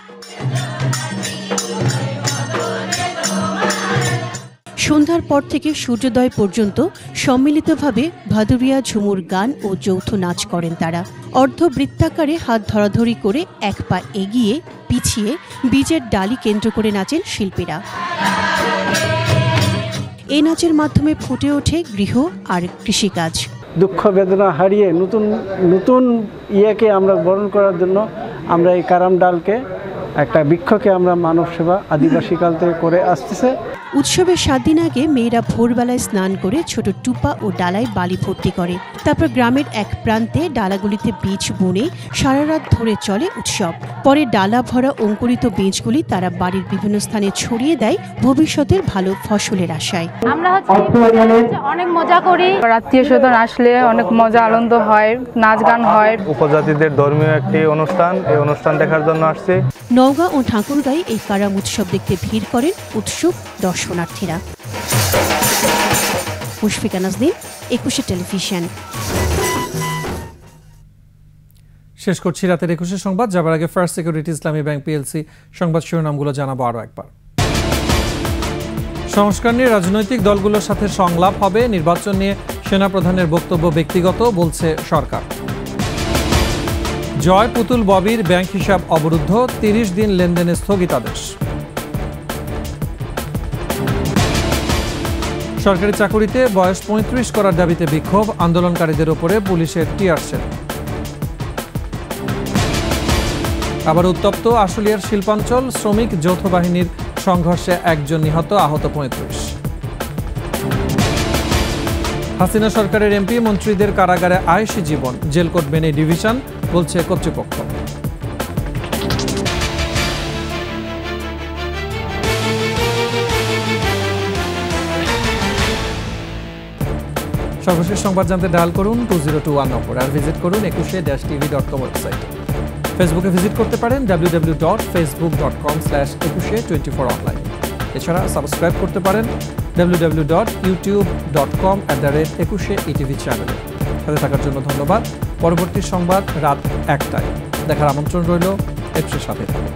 [SPEAKER 2] সন্ধ্যার পর থেকে সূর্যোদয় পর্যন্ত সম্মিলিতভাবে ভাদুরিয়া ঝুমুর গান ও যৌথ নাচ করেন তারা। অর্ধবৃত্তাকারে হাত ধরাধরি করে এক পা এগিয়ে পিছিয়ে বীজের ডালি কেন্দ্র করে নাচেন শিল্পীরা। এই নাচের মাধ্যমে ফুটে ওঠে গৃহ আর কৃষিকাজ।
[SPEAKER 3] দুঃখ বেদনা হারিয়ে নতুন ইয়েকে আমরা বরণ করার জন্য আমরা এই কারাম ডালকে, একটা বৃক্ষকে আমরা মানব সেবা আদিবাসী কাল থেকে করে আসতেছে।
[SPEAKER 2] উৎসবের 7 দিন আগে মেয়েরা ভোরবেলায় স্নান করে ছোট টুপা ও ডালায় বালি ভর্তি করে। তারপর গ্রামের এক প্রান্তে ডালাগুলিতে বীজ বুনে সারা রাত ধরে চলে উৎসব। পরে ডালা ভরা অঙ্কুরিত বীজগুলি তারা বাড়ির বিভিন্ন স্থানে ছড়িয়ে দেয় ভবিষ্যতের ভালো ফসলের আশায়।
[SPEAKER 12] আমরা অনেক মজা করি, আত্মীয় স্বজন আসলে অনেক মজা আনন্দ হয়, নাচ গান হয়।
[SPEAKER 18] উপজাতিদের ধর্মীয় একটি অনুষ্ঠান, এই অনুষ্ঠান দেখার জন্য আসছে।
[SPEAKER 2] নওগাঁ ও ঠাকুরগাঁয়ে এই কারাম উৎসব দেখতে ভিড় করেন উৎসুক দর্শনার্থীরা। মুশফিকা নাজনীন, একুশে টেলিভিশন।
[SPEAKER 1] শেষ করছি রাতের 21 সংবাদ। যাবার আগে ফার্স্ট সিকিউরিটি ইসলামী ব্যাংক পিএলসি সংবাদ শিরোনামগুলো জানাবো আরও একবার। সংস্কার নিয়ে রাজনৈতিক দলগুলোর সাথে সংলাপ হবে। নির্বাচন নিয়ে সেনাপ্রধানের বক্তব্য ব্যক্তিগত, বলছে সরকার। জয় পুতুল ববির ব্যাংক হিসাব অবরুদ্ধ, 30 দিন লেনদেনে স্থগিতাদেশ। সরকারি চাকুরিতে বয়স 35 করার দাবিতে বিক্ষোভ, আন্দোলনকারীদের ওপরে পুলিশের টিয়ার শেল। আবার উত্তপ্ত আশুলিয়ার শিল্পাঞ্চল, শ্রমিক যৌথ বাহিনীর সংঘর্ষে 1 জন নিহত, আহত 35। হাসিনা সরকারের এমপি মন্ত্রীদের কারাগারে আয়েশি জীবন, জেল কোড মেনে ডিভিশন, বলছে কর্তৃপক্ষ। সর্বশেষ সংবাদ জানতে ডায়াল করুন 2021 নম্বর আর ভিজিট করুন 21-tv.com ওয়েবসাইট। ফেসবুকে ভিজিট করতে পারেন www.facebook.com/2124 অনলাইন। এছাড়া সাবস্ক্রাইব করতে পারেন www.youtube.com/21etv চ্যানেলে। সাথে থাকার জন্য ধন্যবাদ। পরবর্তী সংবাদ রাত 1টায় দেখার আমন্ত্রণ রইল। 21 সাথে থাকুন।